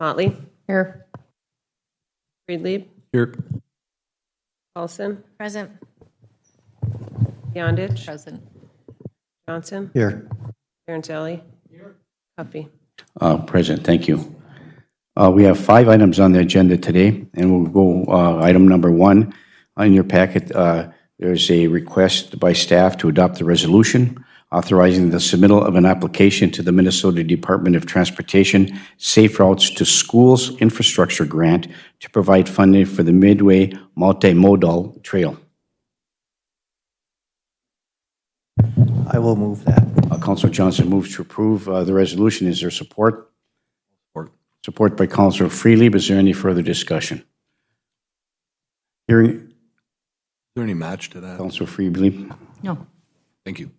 Motley, Here. Friedlieb, Here. Paulson, Present. Beyondich, Present. Johnson, Here. Aaron Huffy. Present, thank you. We have 5 items on the agenda today, and we'll go item number 1. In your packet, there's a request by staff to adopt the resolution authorizing the submittal of an application to the Minnesota Department of Transportation Safe Routes to Schools Infrastructure Grant to provide funding for the Midway Multimodal Trail. I will move that. Councilor Johnson moves to approve the resolution. Is there support? Support. Support by Councilor Freely. Is there any further discussion? Hearing, Is there any match to that? Councilor Freely. No. Thank you.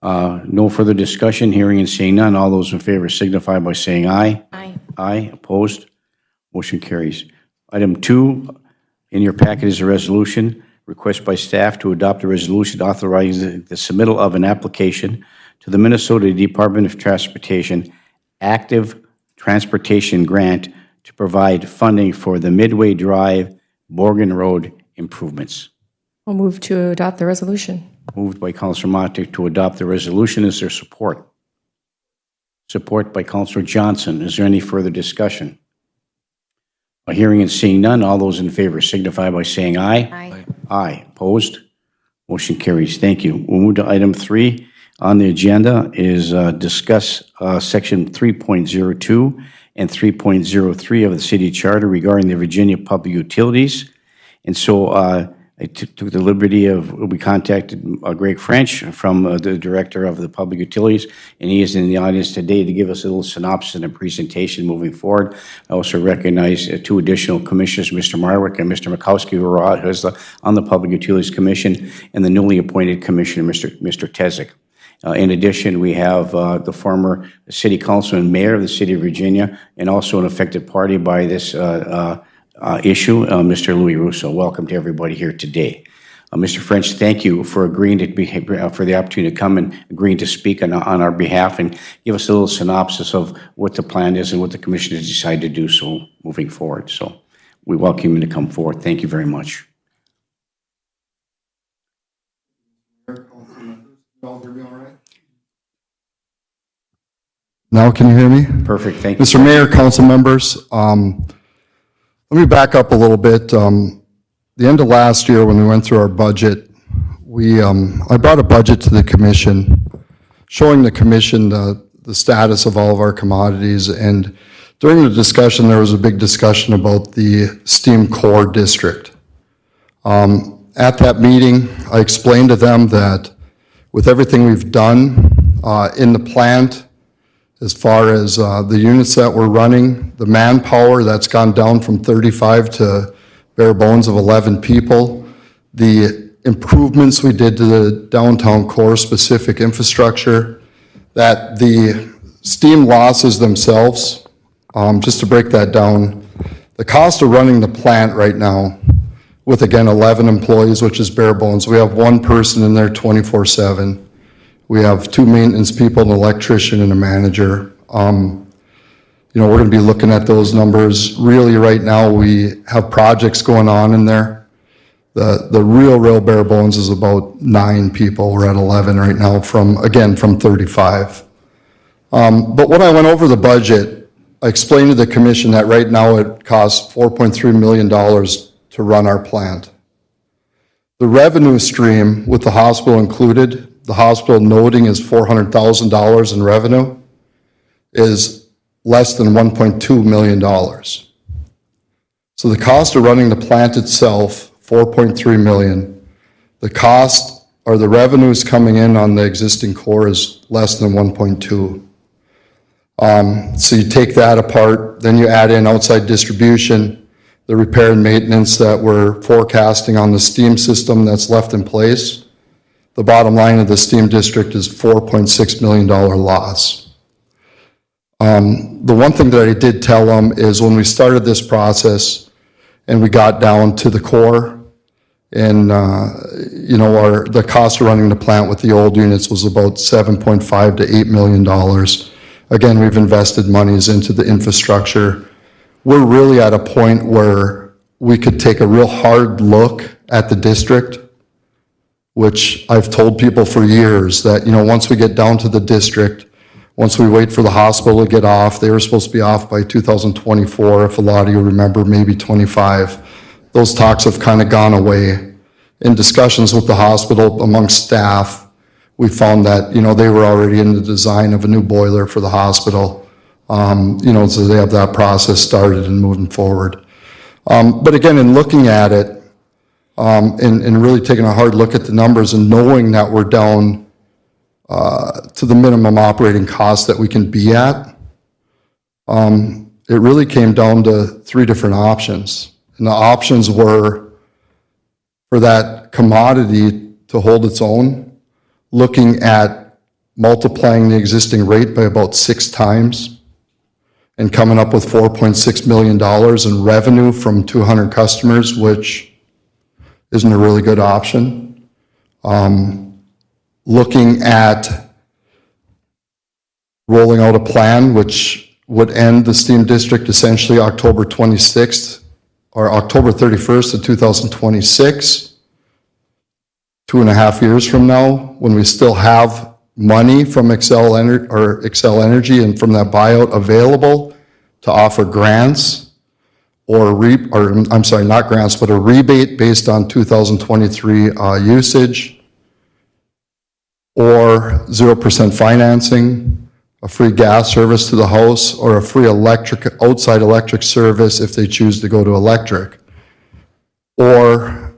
No further discussion. Hearing and seeing none. All those in favor signify by saying aye. Aye. Aye. Opposed? Motion carries. Item 2 in your packet is a resolution. Request by staff to adopt a resolution authorizing the submittal of an application to the Minnesota Department of Transportation Active Transportation Grant to provide funding for the Midway Drive, Morgan Road improvements. We'll move to adopt the resolution. Moved by Councilor Motic to adopt the resolution. Is there support? Support by Councilor Johnson. Is there any further discussion? Hearing and seeing none, all those in favor signify by saying aye. Aye. Aye. Opposed? Motion carries. Thank you. We'll move to item 3 on the agenda is discuss section 3.02 and 3.03 of the city charter regarding the Virginia Public Utilities. And so I took the liberty of, we contacted Greg French from the Director of the Public Utilities, and he is in the audience today to give us a little synopsis and a presentation moving forward. I also recognize 2 additional commissioners, Mr. Marwick and Mr. Mikowski, who are on the Public Utilities Commission, and the newly appointed Commissioner, Mr. Tezik. In addition, we have the former City Council and Mayor of the City of Virginia, and also an affected party by this issue, Mr. Louis Russo. Welcome to everybody here today. Mr. French, thank you for agreeing to be for the opportunity to come and agreeing to speak on our behalf and give us a little synopsis of what the plan is and what the commission has decided to do so moving forward. So we welcome you to come forward. Thank you very much. Now can you hear me? Perfect. Thank you. Mr. Mayor, council members, let me back up a little bit. The end of last year when we went through our budget, I brought a budget to the commission showing the commission the status of all of our commodities, and during the discussion there was a big discussion about the STEAM core district. At that meeting I explained to them that with everything we've done in the plant, as far as the units that we're running, the manpower that's gone down from 35 to bare bones of 11 people, the improvements we did to the downtown core specific infrastructure, that the steam losses themselves, just to break that down, the cost of running the plant right now with, again, 11 employees, which is bare bones, we have 1 person in there 24/7. We have 2 maintenance people, an electrician and a manager. We're going to be looking at those numbers. Really right now we have projects going on in there. The real bare bones is about 9 people. We're at 11 right now from 35. But when I went over the budget, I explained to the commission that right now it costs $4.3 million to run our plant. The revenue stream with the hospital included, the hospital noting is $400,000 in revenue, is less than $1.2 million. So the cost of running the plant itself, $4.3 million. The cost or the revenues coming in on the existing core is less than 1.2. So you take that apart, then you add in outside distribution, the repair and maintenance that we're forecasting on the steam system that's left in place. The bottom line of the steam district is $4.6 million loss. The one thing that I did tell them is when we started this process and we got down to the core and, the cost of running the plant with the old units was about $7.5 to $8 million. Again, we've invested monies into the infrastructure. We're really at a point where we could take a real hard look at the district, which I've told people for years that, once we get down to the district, once we wait for the hospital to get off, they were supposed to be off by 2024, if a lot of you remember, maybe 25. Those talks have kind of gone away. In discussions with the hospital amongst staff, we found that, they were already in the design of a new boiler for the hospital. So they have that process started and moving forward. But again, in looking at it, and really taking a hard look at the numbers and knowing that we're down to the minimum operating cost that we can be at, it really came down to three different options. And the options were for that commodity to hold its own, looking at multiplying the existing rate by about 6 times and coming up with $4.6 million in revenue from 200 customers, which isn't a really good option. Looking at rolling out a plan which would end the STEAM district essentially October 26th or October 31st of 2026. 2.5 years from now, when we still have money from Xcel Energy and from that buyout available to offer grants or not grants, but a rebate based on 2023 usage, or 0% financing, a free gas service to the house, or a free outside electric service if they choose to go to electric. Or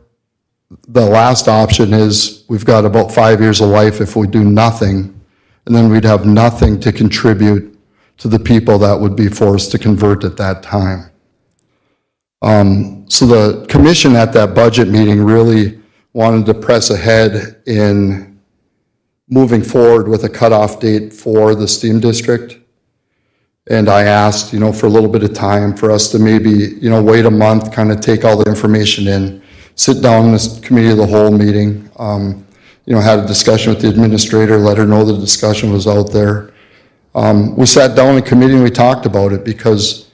the last option is we've got about 5 years of life if we do nothing, and then we'd have nothing to contribute to the people that would be forced to convert at that time. So the commission at that budget meeting really wanted to press ahead in moving forward with a cutoff date for the STEAM district. And I asked, for a little bit of time for us to maybe, wait a month, kind of take all the information in, sit down in this committee of the whole meeting, had a discussion with the administrator, let her know the discussion was out there. We sat down in committee and we talked about it because,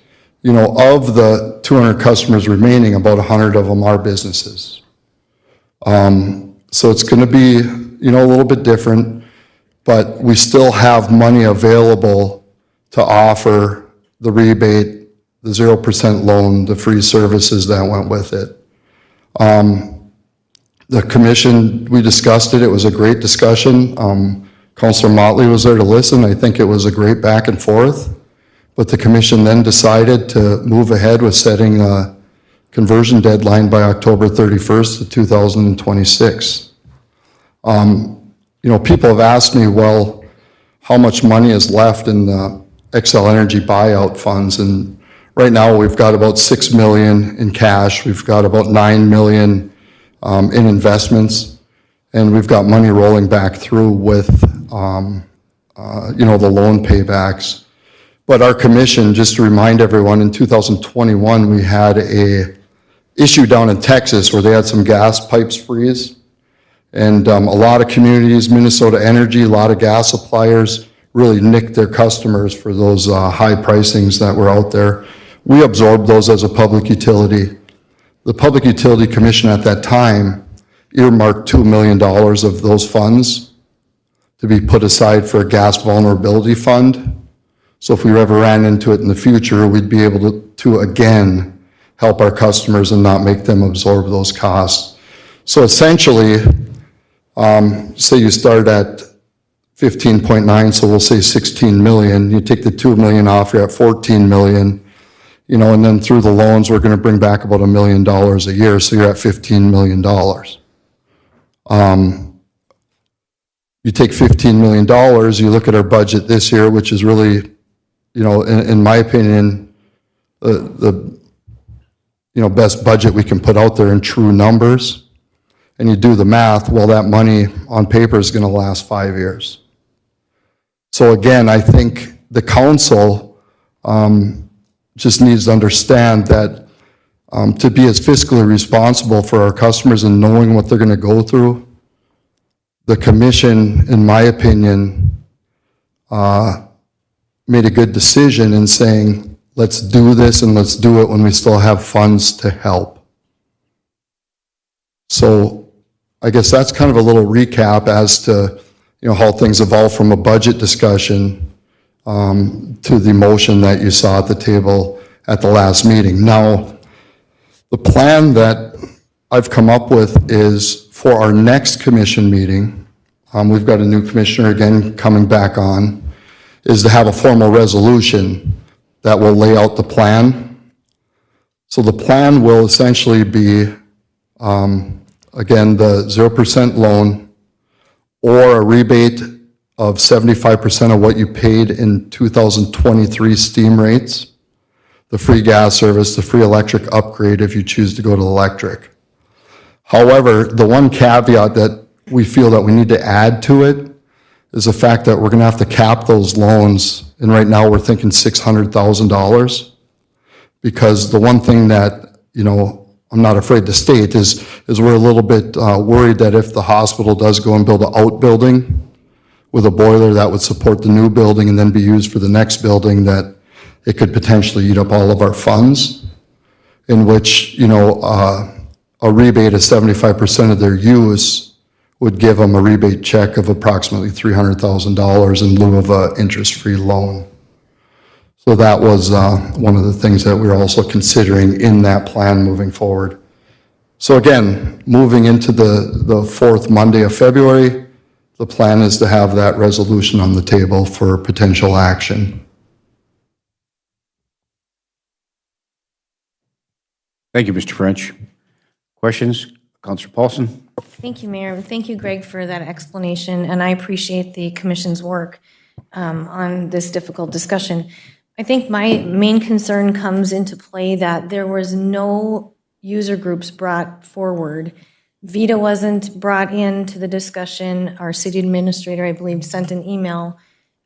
of the 200 customers remaining, about 100 of them are businesses. So it's going to be, a little bit different, but we still have money available to offer the rebate, the 0% loan, the free services that went with it. The commission, we discussed it. It was a great discussion. Councillor Motley was there to listen. I think it was a great back and forth. But the commission then decided to move ahead with setting a conversion deadline by October 31st of 2026. People have asked me, well, how much money is left in the Xcel Energy buyout funds? And right now we've got about $6 million in cash. We've got about $9 million in investments, and we've got money rolling back through with, the loan paybacks. But our commission, just to remind everyone, in 2021 we had a issue down in Texas where they had some gas pipes freeze, and a lot of communities, Minnesota Energy, a lot of gas suppliers really nicked their customers for those high pricings that were out there. We absorbed those as a public utility. The Public Utility Commission at that time earmarked $2 million of those funds to be put aside for a gas vulnerability fund. So if we ever ran into it in the future, we'd be able to again help our customers and not make them absorb those costs. So essentially, say you start at 15.9, so we'll say 16 million. You take the 2 million off, you're at 14 million. And then through the loans, we're going to bring back about $1 million a year, so you're at $15 million. You take $15 million, you look at our budget this year, which is really, in my opinion, the best budget we can put out there in true numbers, and you do the math, well, that money on paper is going to last 5 years. So again, I think the council just needs to understand that to be as fiscally responsible for our customers and knowing what they're going to go through, the commission, in my opinion, made a good decision in saying, let's do this and let's do it when we still have funds to help. So I guess that's kind of a little recap as to, how things evolved from a budget discussion to the motion that you saw at the table at the last meeting. Now, the plan that I've come up with is for our next commission meeting, we've got a new commissioner again coming back on, is to have a formal resolution that will lay out the plan. So the plan will essentially be, again, the 0% loan or a rebate of 75% of what you paid in 2023 steam rates, the free gas service, the free electric upgrade if you choose to go to electric. However, the one caveat that we feel that we need to add to it is the fact that we're going to have to cap those loans, and right now we're thinking $600,000, because the one thing that, I'm not afraid to state is we're a little bit worried that if the hospital does go and build an outbuilding with a boiler that would support the new building and then be used for the next building, that it could potentially eat up all of our funds, in which, a rebate of 75% of their use would give them a rebate check of approximately $300,000 in lieu of an interest-free loan. So that was one of the things that we were also considering in that plan moving forward. So again, moving into the fourth Monday of February, the plan is to have that resolution on the table for potential action. Thank you, Mr. French. Questions? Councilor Paulson? Thank you, Mayor. Thank you, Greg, for that explanation, and I appreciate the commission's work on this difficult discussion. I think my main concern comes into play that there was no user groups brought forward. VITA wasn't brought into the discussion. Our city administrator, I believe, sent an email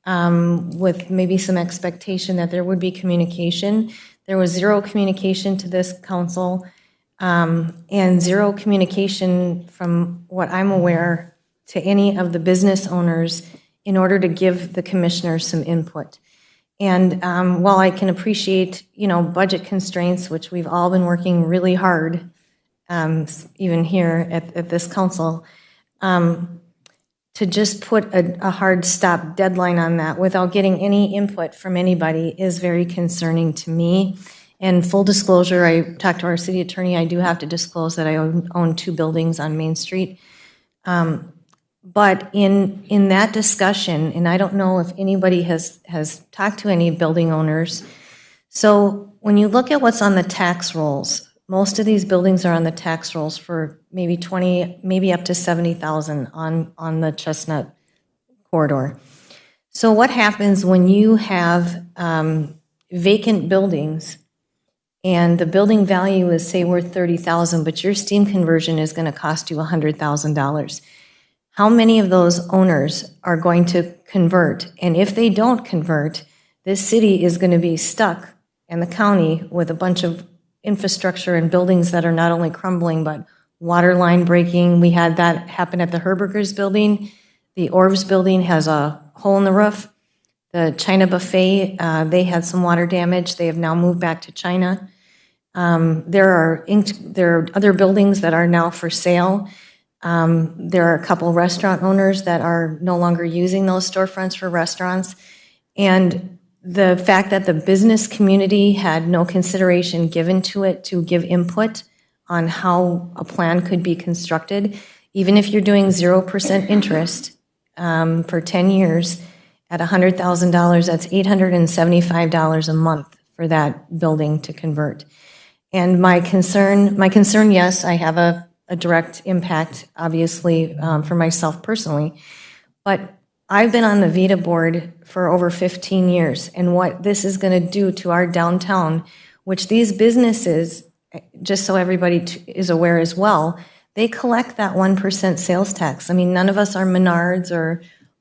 with maybe some expectation that there would be communication. There was zero communication to this council, and zero communication, from what I'm aware, to any of the business owners in order to give the commissioners some input. And while I can appreciate, budget constraints, which we've all been working really hard, even here at this council, to just put a hard stop deadline on that without getting any input from anybody is very concerning to me. And full disclosure, I talked to our city attorney. I do have to disclose that I own 2 buildings on Main Street. But in that discussion, and I don't know if anybody has talked to any building owners, so when you look at what's on the tax rolls, most of these buildings are on the tax rolls for maybe 20, maybe up to 70,000 on the Chestnut corridor. So what happens when you have vacant buildings and the building value is, say, worth $30,000, but your steam conversion is going to cost you $100,000? How many of those owners are going to convert? And if they don't convert, this city is going to be stuck, and the county, with a bunch of infrastructure and buildings that are not only crumbling, but water line breaking. We had that happen at the Herberger's building. The Orbs building has a hole in the roof. The China Buffet, they had some water damage. They have now moved back to China. There are other buildings that are now for sale. There are a couple restaurant owners that are no longer using those storefronts for restaurants. And the fact that the business community had no consideration given to it to give input on how a plan could be constructed, even if you're doing 0% interest for 10 years at $100,000, that's $875 a month for that building to convert. And my concern, yes, I have a direct impact, obviously, for myself personally, but I've been on the VITA board for over 15 years, and what this is going to do to our downtown, which these businesses, just so everybody is aware as well, they collect that 1% sales tax. I mean, none of us are Menards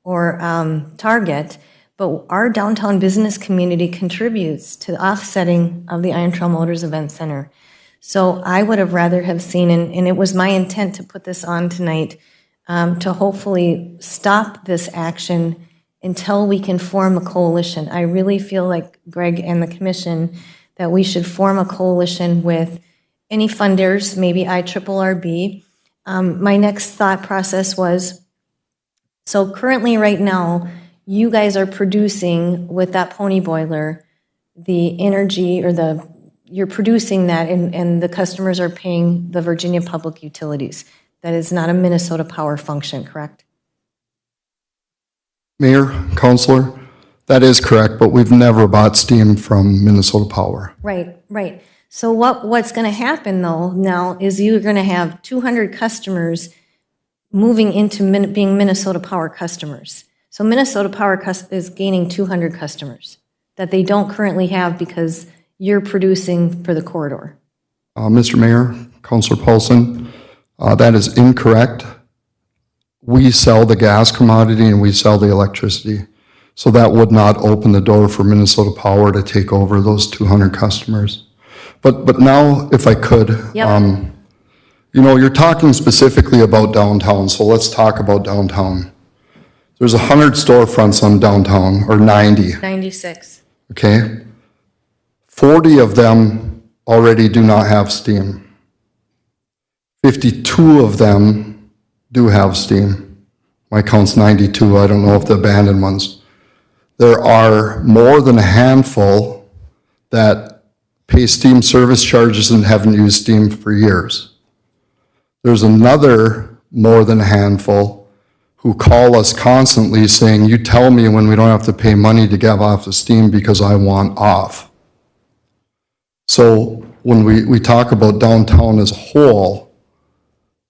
or Target, but our downtown business community contributes to the offsetting of the Iron Trail Motors Event Center. So I would have rather have seen, and it was my intent to put this on tonight, to hopefully stop this action until we can form a coalition. I really feel like, Greg and the commission, that we should form a coalition with any funders, maybe IRRB. My next thought process was, so currently right now, you guys are producing with that pony boiler the energy, or you're producing that, and the customers are paying the Virginia Public Utilities. That is not a Minnesota Power function, correct? Mayor, Counselor, that is correct, but we've never bought steam from Minnesota Power. Right. So what's going to happen, though, now is you're going to have 200 customers moving into being Minnesota Power customers. So Minnesota Power is gaining 200 customers that they don't currently have because you're producing for the corridor. Mr. Mayor, Counselor Paulson, that is incorrect. We sell the gas commodity and we sell the electricity. So that would not open the door for Minnesota Power to take over those 200 customers. But now, if I could, Yep. You're talking specifically about downtown, so let's talk about downtown. There's 100 storefronts on downtown, or 90, 96. okay? 40 of them already do not have steam. 52 of them do have steam. My count's 92, I don't know if the abandoned ones. There are more than a handful that pay steam service charges and haven't used steam for years. There's another more than a handful who call us constantly saying, you tell me when we don't have to pay money to get off the steam because I want off. So when we talk about downtown as a whole,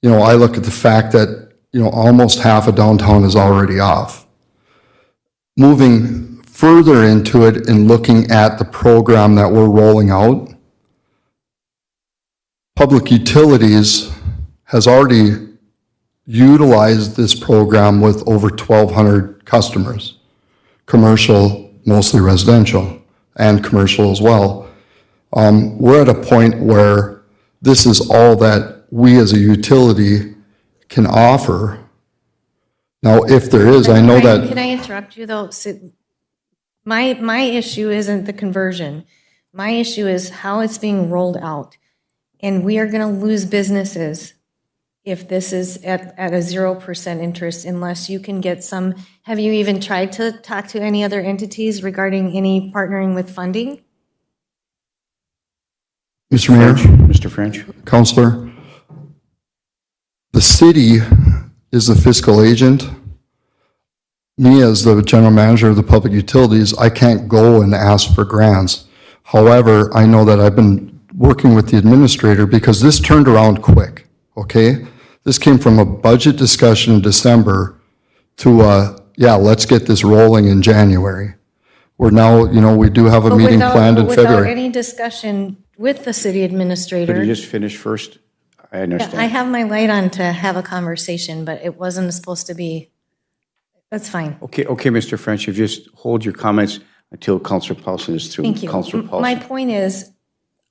I look at the fact that, almost half of downtown is already off. Moving further into it and looking at the program that we're rolling out, Public Utilities has already utilized this program with over 1,200 customers, commercial, mostly residential, and commercial as well. We're at a point where this is all that we as a utility can offer. Now, if there is, I know Brian, that... Can I interrupt you, though? My issue isn't the conversion. My issue is how it's being rolled out. And we are going to lose businesses if this is at a 0% interest, unless you can get some. Have you even tried to talk to any other entities regarding any partnering with funding? Mr. Mayor, Mr. French? Counselor, the city is the fiscal agent. Me, as the general manager of the public utilities, I can't go and ask for grants. However, I know that I've been working with the administrator because this turned around quick, okay? This came from a budget discussion in December to, let's get this rolling in January. We're now, we do have a But meeting planned in without February. any discussion with the city administrator. Could you just finish first? I understand. I have my light on to have a conversation, but it wasn't supposed to be. That's fine. Okay, Mr. French, you just hold your comments until Councilor Paulson is through. Thank you. Councilor Paulson. My point is,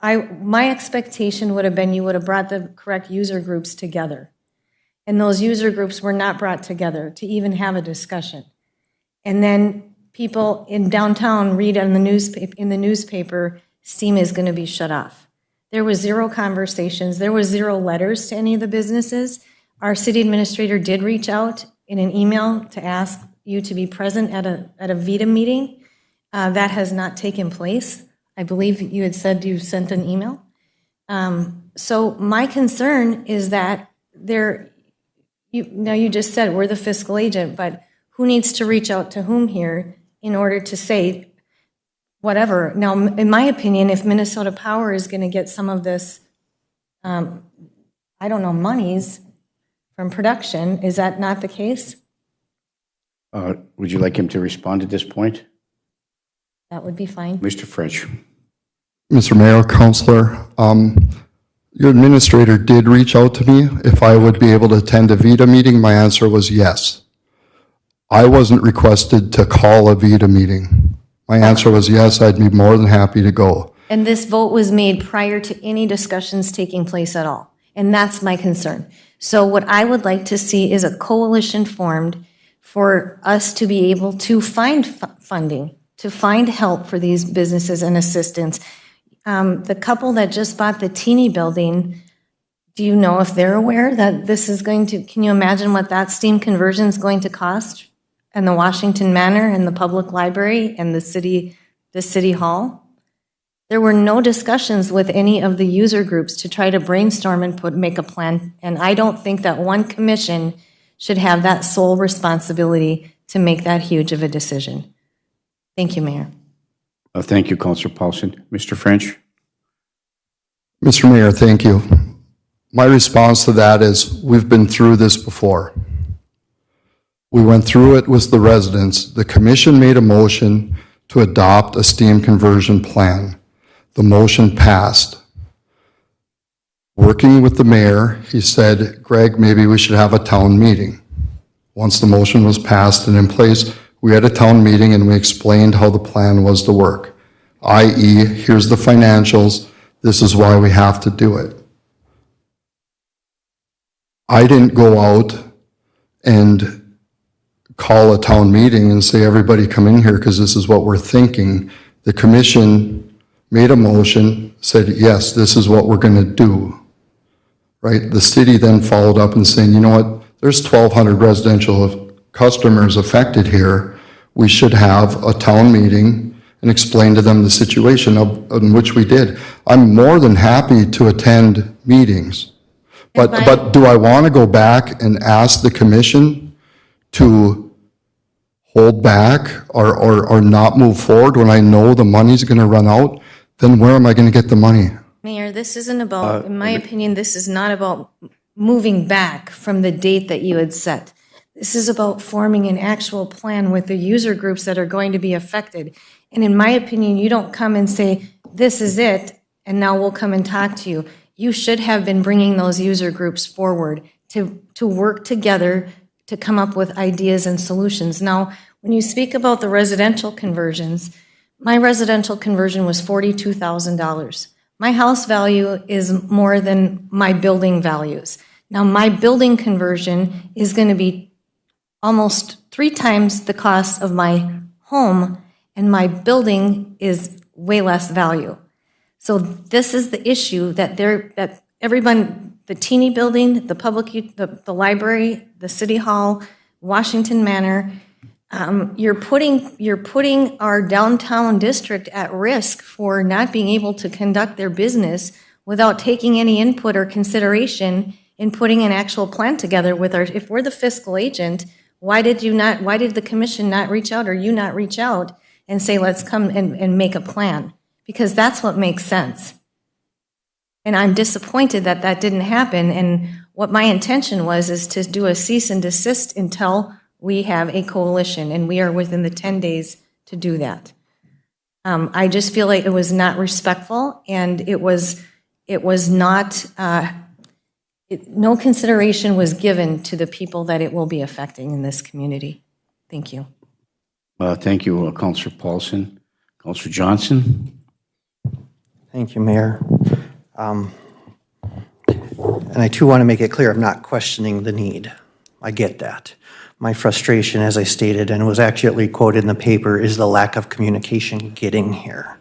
my expectation would have been you would have brought the correct user groups together. And those user groups were not brought together to even have a discussion. And then people in downtown read in the newspaper, steam is going to be shut off. There was zero conversations. There was zero letters to any of the businesses. Our city administrator did reach out in an email to ask you to be present at a VITA meeting. That has not taken place. I believe you had said you sent an email. So my concern is that you just said we're the fiscal agent, but who needs to reach out to whom here in order to say whatever? Now, in my opinion, if Minnesota Power is going to get some of this, monies from production, is that not the case? Would you like him to respond at this point? That would be fine. Mr. French? Mr. Mayor, Counselor, your administrator did reach out to me if I would be able to attend a VITA meeting. My answer was yes. I wasn't requested to call a VITA meeting. My answer was yes, I'd be more than happy to go. And this vote was made prior to any discussions taking place at all. And that's my concern. So what I would like to see is a coalition formed for us to be able to find funding, to find help for these businesses and assistance. The couple that just bought the teeny building, do you know if they're aware that this is going to, can you imagine what that steam conversion is going to cost? And the Washington Manor and the public library and the city hall? There were no discussions with any of the user groups to try to brainstorm and make a plan. And I don't think that one commission should have that sole responsibility to make that huge of a decision. Thank you, Mayor. Thank you, Councilor Paulson. Mr. French? Mr. Mayor, thank you. My response to that is we've been through this before. We went through it with the residents. The commission made a motion to adopt a steam conversion plan. The motion passed. Working with the mayor, he said, Greg, maybe we should have a town meeting. Once the motion was passed and in place, we had a town meeting and we explained how the plan was to work, i.e., here's the financials, this is why we have to do it. I didn't go out and call a town meeting and say, everybody come in here because this is what we're thinking. The commission made a motion, said, yes, this is what we're going to do, right? The city then followed up and saying, you know what, there's 1,200 residential customers affected here. We should have a town meeting and explain to them the situation in which we did. I'm more than happy to attend meetings, but do I want to go back and ask the commission to hold back or not move forward when I know the money's going to run out? Then where am I going to get the money? Mayor, this isn't about, in my opinion, this is not about moving back from the date that you had set. This is about forming an actual plan with the user groups that are going to be affected. And in my opinion, you don't come and say, this is it, and now we'll come and talk to you. You should have been bringing those user groups forward to work together to come up with ideas and solutions. Now, when you speak about the residential conversions, my residential conversion was $42,000. My house value is more than my building values. Now, my building conversion is going to be almost 3 times the cost of my home, and my building is way less value. So this is the issue that everyone, the teeny building, the public, the library, the city hall, Washington Manor, you're putting our downtown district at risk for not being able to conduct their business without taking any input or consideration in putting an actual plan together with if we're the fiscal agent, why did the commission not reach out or you not reach out and say, let's come and make a plan? Because that's what makes sense. And I'm disappointed that that didn't happen. And what my intention is to do a cease and desist until we have a coalition, and we are within the 10 days to do that. I just feel like it was not respectful, and it was not, no consideration was given to the people that it will be affecting in this community. Thank you. Thank you, Councilor Paulson. Councilor Johnson? Thank you, Mayor. And I too want to make it clear, I'm not questioning the need. I get that. My frustration, as I stated, and it was actually quoted in the paper, is the lack of communication getting here.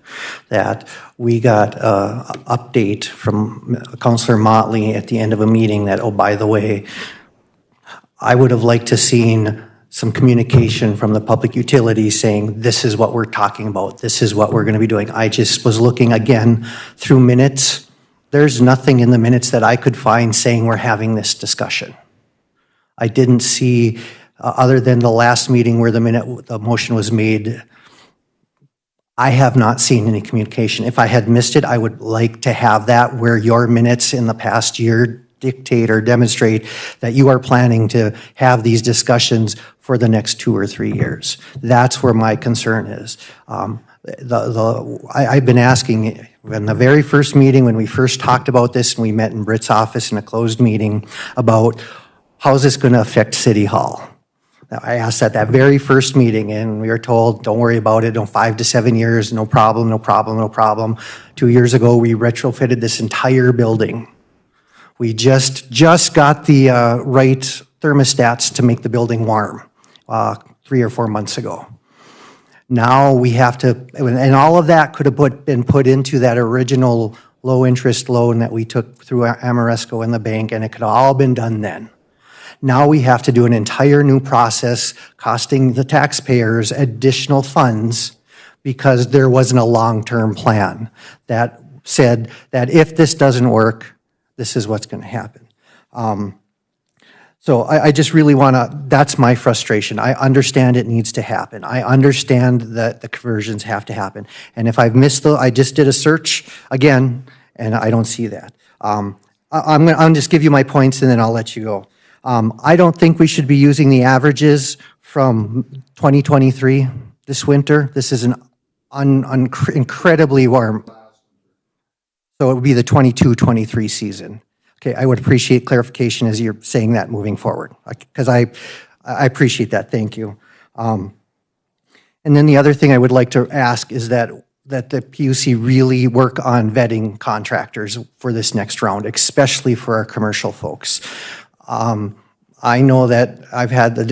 That we got an update from Councilor Motley at the end of a meeting that, oh, by the way, I would have liked to seen some communication from the public utilities saying, this is what we're talking about, this is what we're going to be doing. I just was looking again through minutes. There's nothing in the minutes that I could find saying we're having this discussion. I didn't see, other than the last meeting where the motion was made, I have not seen any communication. If I had missed it, I would like to have that where your minutes in the past year dictate or demonstrate that you are planning to have these discussions for the next 2 or 3 years. That's where my concern is. I've been asking in the very first meeting when we first talked about this, and we met in Britt's office in a closed meeting about how is this going to affect City Hall. I asked at that very first meeting, and we were told, don't worry about it, 5 to 7 years, no problem, no problem, no problem. 2 years ago, we retrofitted this entire building. We just got the right thermostats to make the building warm. 3 or 4 months ago. Now we have to, and all of that could have been put into that original low-interest loan that we took through Amoresco and the bank, and it could have all been done then. Now we have to do an entire new process costing the taxpayers additional funds because there wasn't a long-term plan that said that if this doesn't work, this is what's going to happen. So I just really want to, that's my frustration. I understand it needs to happen. I understand that the conversions have to happen. And if I've missed I just did a search again, and I don't see that. I'll just give you my points and then I'll let you go. I don't think we should be using the averages from 2023 this winter. This is an incredibly warm. So it would be the 22-23 season. Okay, I would appreciate clarification as you're saying that moving forward, because I appreciate that. Thank you. And then the other thing I would like to ask is that the PUC really work on vetting contractors for this next round, especially for our commercial folks. I know that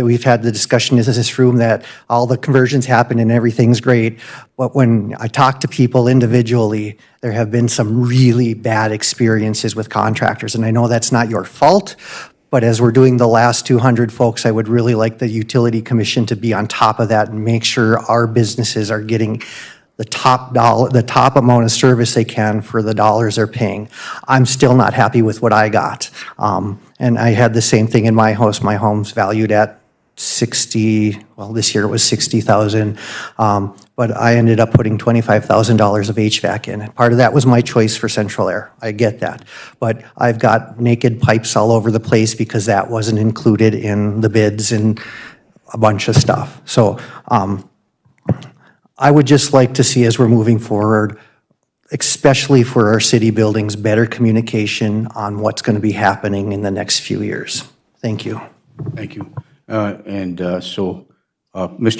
we've had the discussion in this room that all the conversions happen and everything's great, but when I talk to people individually, there have been some really bad experiences with contractors, and I know that's not your fault, but as we're doing the last 200 folks, I would really like the Utility Commission to be on top of that and make sure our businesses are getting the top amount of service they can for the dollars they're paying. I'm still not happy with what I got. And I had the same thing in my house. My home's valued at 60, well, this year it was 60,000. But I ended up putting $25,000 of HVAC in. Part of that was my choice for central air. I get that. But I've got naked pipes all over the place because that wasn't included in the bids and a bunch of stuff. So, I would just like to see, as we're moving forward, especially for our city buildings, better communication on what's going to be happening in the next few years. Thank you. Thank you. Mr.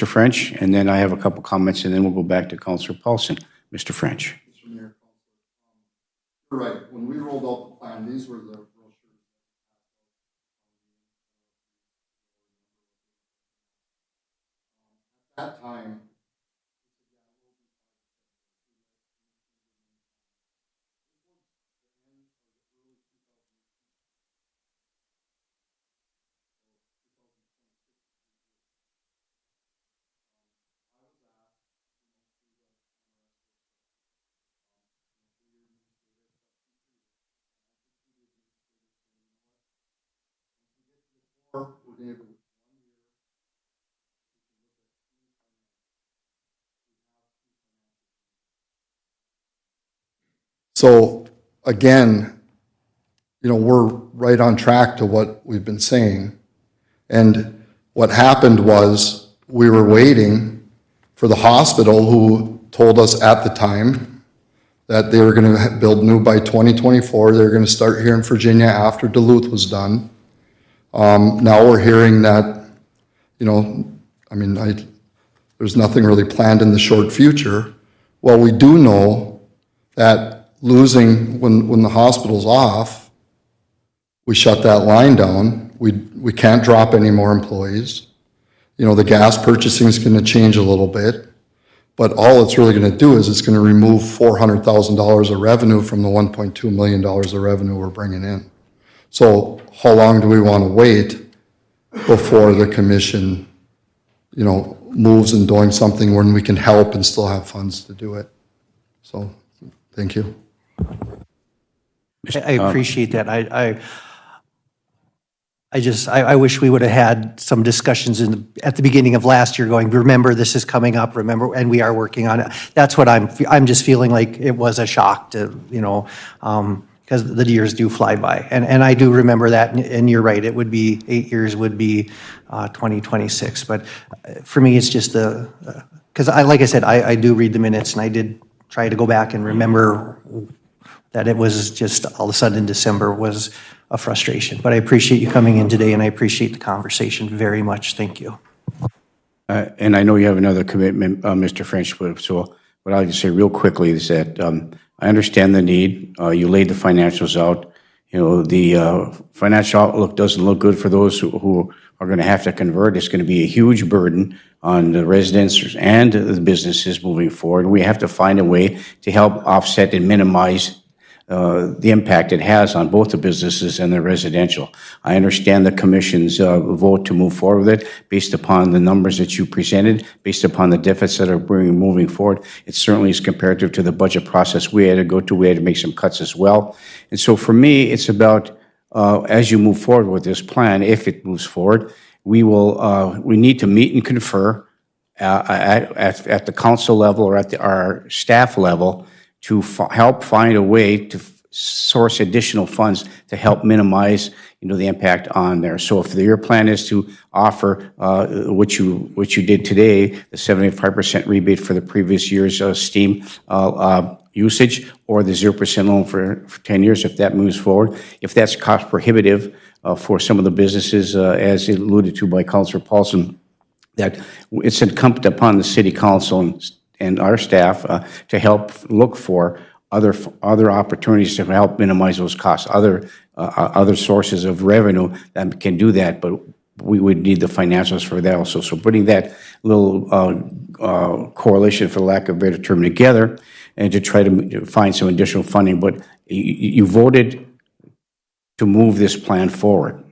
French, and then I have a couple comments, and then we'll go back to Councilor Paulson. Mr. French. Mr. Mayor, you're right. When we rolled out the plan, these were the brochures. At that time, so again, we're right on track to what we've been saying. And what happened was we were waiting for the hospital, who told us at the time that they were going to build new by 2024. They were going to start here in Virginia after Duluth was done. Now we're hearing that, there's nothing really planned in the short future. Well, we do know that losing, when the hospital's off, we shut that line down. We can't drop any more employees. The gas purchasing is going to change a little bit, but all it's really going to do is it's going to remove $400,000 of revenue from the $1.2 million of revenue we're bringing in. So how long do we want to wait before the commission, moves in doing something when we can help and still have funds to do it? So, thank you. I appreciate that. I wish we would have had some discussions at the beginning of last year going, remember, this is coming up, remember, and we are working on it. That's what I'm just feeling like it was a shock to, because the years do fly by. And I do remember that, and you're right, it would be 8 years would be 2026. But for me, it's just because like I said, I do read the minutes, and I did try to go back and remember that it was just all of a sudden in December was a frustration. But I appreciate you coming in today, and I appreciate the conversation very much. Thank you. And I know you have another commitment, Mr. French, so what I'll just say real quickly is that I understand the need. You laid the financials out, the financial outlook doesn't look good for those who are going to have to convert. It's going to be a huge burden on the residents and the businesses moving forward. We have to find a way to help offset and minimize the impact it has on both the businesses and the residential. I understand the Commission's vote to move forward with it based upon the numbers that you presented, based upon the deficits that are moving forward. It certainly is comparative to the budget process we had to go to. We had to make some cuts as well. And so for me, it's about as you move forward with this plan, if it moves forward, we need to meet and confer at the council level or at our staff level to help find a way to source additional funds to help minimize, the impact on there. So if your plan is to offer what you did today, the 75% rebate for the previous year's steam usage, or the 0% loan for 10 years, if that moves forward, if that's cost prohibitive for some of the businesses, as alluded to by Councilor Paulson, that it's incumbent upon the City Council and our staff to help look for other opportunities to help minimize those costs, other sources of revenue that can do that, but we would need the financials for that also. So putting that little correlation, for lack of a better term, together, and to try to find some additional funding. But you voted to move this plan forward.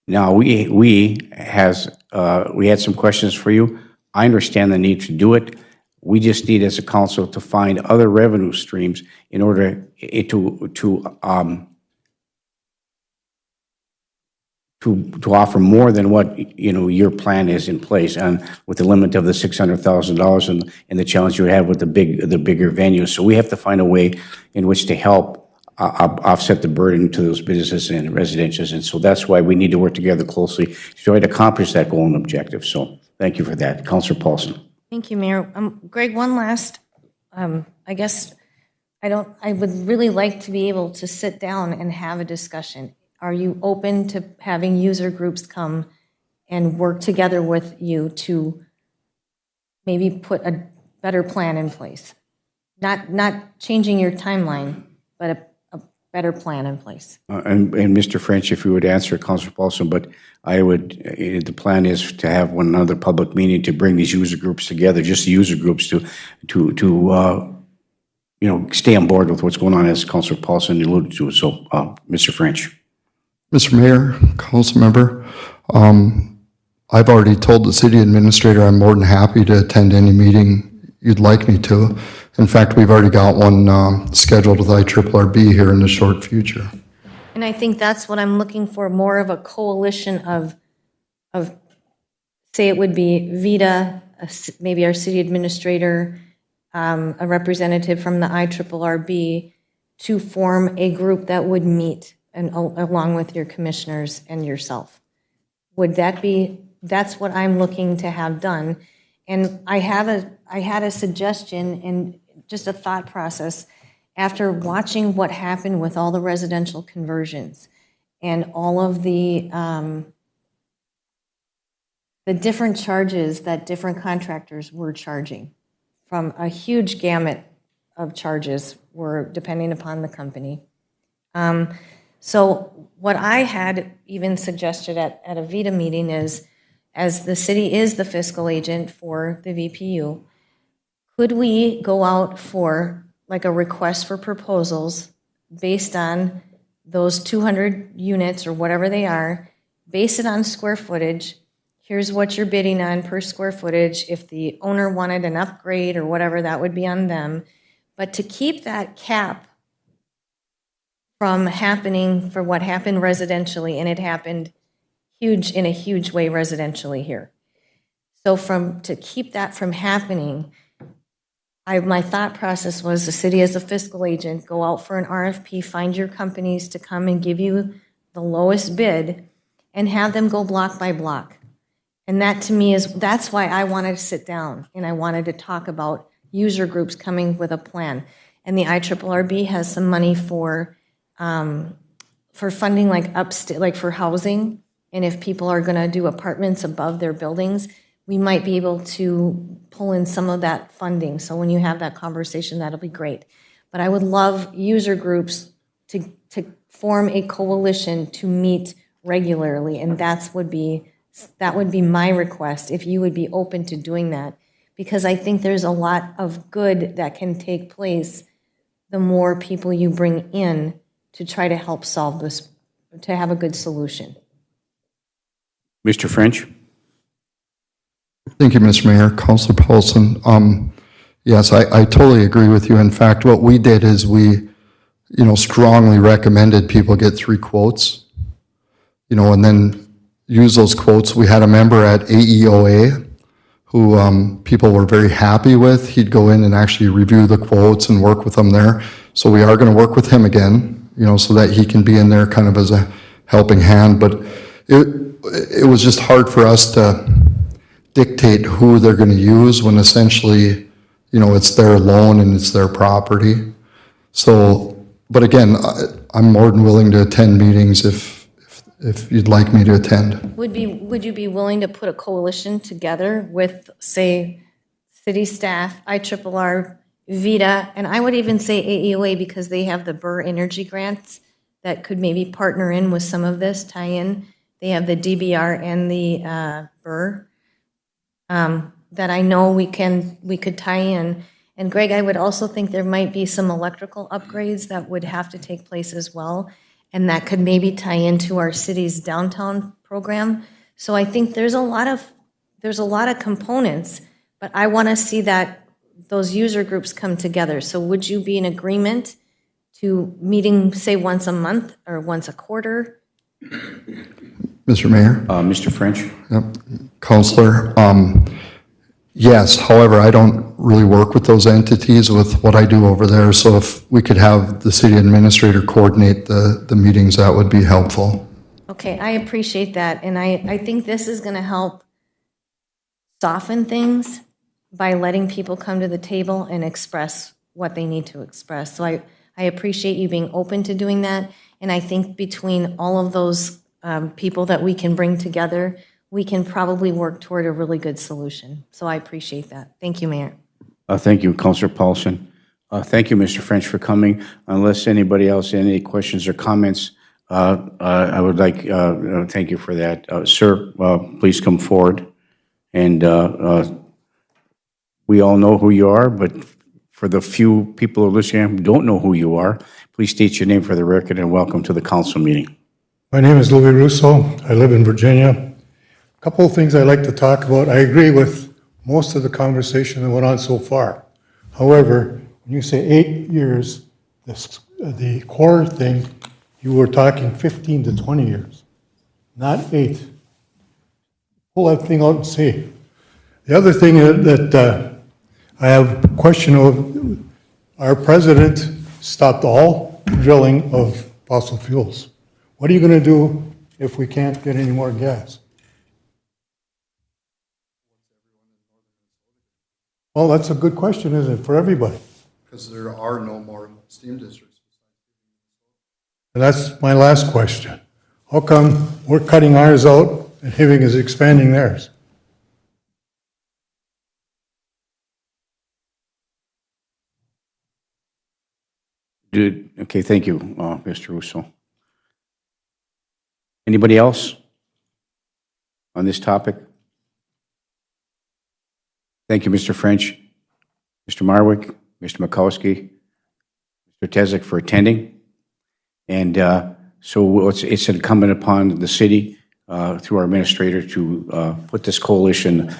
Now, we had some questions for you. I understand the need to do it. We just need, as a council, to find other revenue streams in order to offer more than what your plan is in place, and with the limit of the $600,000 and the challenge you have with the bigger venues. So we have to find a way in which to help offset the burden to those businesses and residentials, and so that's why we need to work together closely to try to accomplish that goal and objective. So thank you for that, Councilor Paulson. Thank you, Mayor. Greg, one last, I guess, I would really like to be able to sit down and have a discussion. Are you open to having user groups come and work together with you to maybe put a better plan in place? Not changing your timeline, but a better plan in place. And Mr. French, if you would answer, Councilor Paulson, but I would, the plan is to have one another public meeting to bring these user groups together, just the user groups to stay on board with what's going on, as Councilor Paulson alluded to. So, Mr. French. Mr. Mayor, council member, I've already told the city administrator I'm more than happy to attend any meeting you'd like me to. In fact, we've already got one scheduled with IRRB here in the short future. And I think that's what I'm looking for, more of a coalition of say it would be VITA, maybe our city administrator, a representative from the IRRB, to form a group that would meet and along with your commissioners and yourself. Would that be, that's what I'm looking to have done. And I had a suggestion and just a thought process after watching what happened with all the residential conversions and all of the different charges that different contractors were charging, from a huge gamut of charges were depending upon the company. So what I had even suggested at a VITA meeting is, as the city is the fiscal agent for the VPU, could we go out for like a request for proposals based on those 200 units or whatever they are, base it on square footage. Here's what you're bidding on per square footage. If the owner wanted an upgrade or whatever, that would be on them. But to keep that cap from happening for what happened residentially, and it happened in a huge way residentially here. So to keep that from happening, my thought process was the city as a fiscal agent, go out for an RFP, find your companies to come and give you the lowest bid and have them go block by block. And that to me that's why I wanted to sit down and I wanted to talk about user groups coming with a plan. And the IRRB has some money for funding like for housing. And if people are going to do apartments above their buildings, we might be able to pull in some of that funding. So when you have that conversation, that'll be great. But I would love user groups to form a coalition to meet regularly, and that would be my request, if you would be open to doing that, because I think there's a lot of good that can take place the more people you bring in to try to help solve this, to have a good solution. Mr. French? Thank you, Mr. Mayor. Councilor Paulson. Yes, I totally agree with you. In fact, what we did is we, strongly recommended people get 3 quotes, and then use those quotes. We had a member at AEOA who people were very happy with. He'd go in and actually review the quotes and work with them there. So we are going to work with him again, so that he can be in there kind of as a helping hand. But it was just hard for us to dictate who they're going to use when essentially, it's their loan and it's their property. So, but again, I'm more than willing to attend meetings if you'd like me to attend. Would you be willing to put a coalition together with, say, city staff, IRRR, VITA, and I would even say AEOA, because they have the Burr Energy grants that could maybe partner in with some of this, tie in. They have the DBR and the Burr that I know we could tie in. And Greg, I would also think there might be some electrical upgrades that would have to take place as well, and that could maybe tie into our city's downtown program. So I think there's a lot of components, but I want to see that those user groups come together. So would you be in agreement to meeting, say, once a month or once a quarter? Mr. Mayor? Mr. French? Yep. Counselor, yes, however, I don't really work with those entities with what I do over there, so if we could have the city administrator coordinate the meetings, that would be helpful. Okay, I appreciate that, and I think this is going to help soften things by letting people come to the table and express what they need to express. So I appreciate you being open to doing that, and I think between all of those people that we can bring together, we can probably work toward a really good solution. So I appreciate that. Thank you, Mayor. Thank you, Councilor Paulson. Thank you, Mr. French, for coming. Unless anybody else has any questions or comments, I would like, thank you for that. Sir, please come forward. And we all know who you are, but for the few people who are listening who don't know who you are, please state your name for the record and welcome to the council meeting. My name is Louis Russo. I live in Virginia. A couple of things I'd like to talk about. I agree with most of the conversation that went on so far. However, when you say 8 years, the core thing, you were talking 15 to 20 years, not 8. Pull that thing out and see. The other thing that I have a question of, our president stopped all drilling of fossil fuels. What are you going to do if we can't get any more gas? Well, that's a good question, isn't it, for everybody? Because there are no more steam districts. And that's my last question. How come we're cutting ours out and Hibbing is expanding theirs? Okay, thank you, Mr. Russo. Anybody else on this topic? Thank you, Mr. French, Mr. Marwick, Mr. Makowski, Mr. Tezik for attending. And so it's incumbent upon the city through our administrator to put this coalition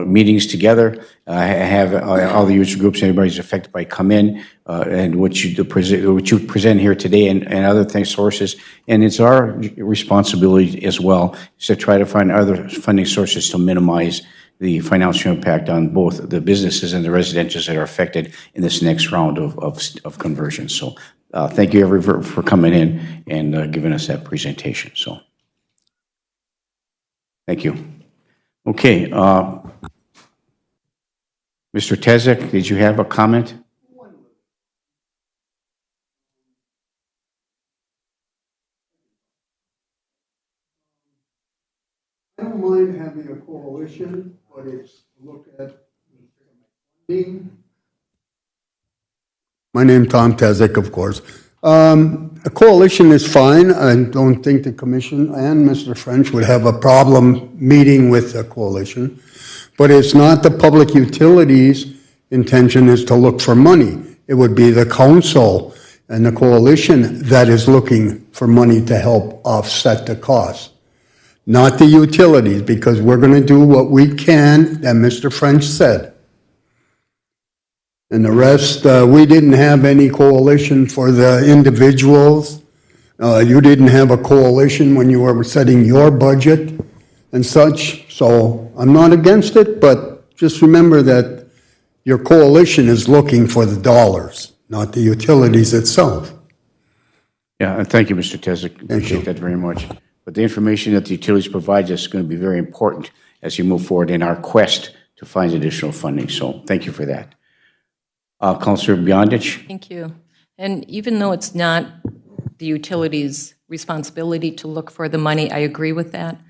meetings together, have all the user groups, anybody who's affected by come in, and what you present here today and other things, sources. And it's our responsibility as well is to try to find other funding sources to minimize the financial impact on both the businesses and the residentials that are affected in this next round of conversion. So thank you everyone for coming in and giving us that presentation. So thank you. Okay. Mr. Tezik, did you have a comment? I don't mind having a coalition, but it's look at funding. My name's Tom Tezik, of course. A coalition is fine. I don't think the commission and Mr. French would have a problem meeting with a coalition. But it's not the public utilities' intention is to look for money. It would be the council and the coalition that is looking for money to help offset the cost. Not the utilities, because we're going to do what we can, that Mr. French said. And the rest, we didn't have any coalition for the individuals. You didn't have a coalition when you were setting your budget and such. So I'm not against it, but just remember that your coalition is looking for the dollars, not the utilities itself. Yeah, and thank you, Mr. Tezik. Appreciate that very much. But the information that the utilities provide us is going to be very important as you move forward in our quest to find additional funding. So thank you for that. Councilor Beyondich? Thank you. And even though it's not the utilities' responsibility to look for the money, I agree with that.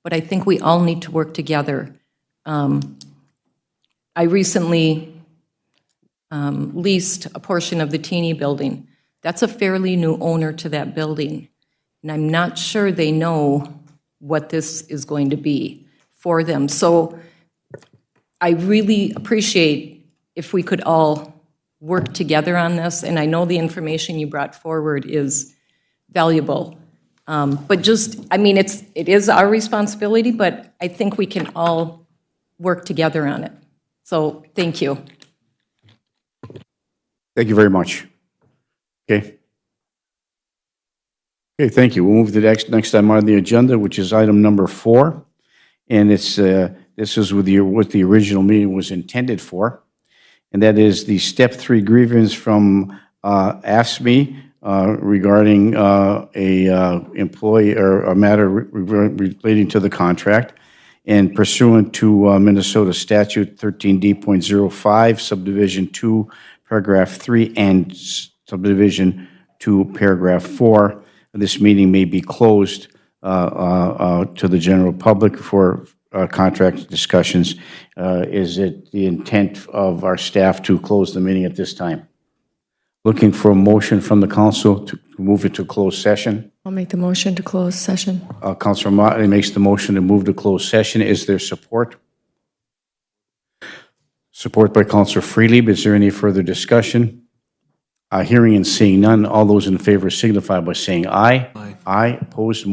But I think we all need to work together. I recently leased a portion of the Teeny building. That's a fairly new owner to that building. And I'm not sure they know what this is going to be for them. So I really appreciate if we could all work together on this. And I know the information you brought forward is valuable. But just, I mean, it is our responsibility, but I think we can all work together on it. So thank you. Thank you very much. Okay. Okay, thank you. We'll move to the next item on the agenda, which is item number 4. And it's this is with what the original meeting was intended for. And that is the step 3 grievance from AFSCME regarding a employee or a matter relating to the contract. And pursuant to Minnesota Statute 13D.05, Subdivision 2, Paragraph 3, and Subdivision 2, Paragraph 4, this meeting may be closed to the general public for contract discussions. Is it the intent of our staff to close the meeting at this time? Looking for a motion from the council to move it to closed session. I'll make the motion to close session. Councilor Motley makes the motion to move to closed session. Is there support? Support by Councilor Freelieb. Is there any further discussion? Hearing and seeing none, all those in favor signify by saying aye. Aye. Opposed?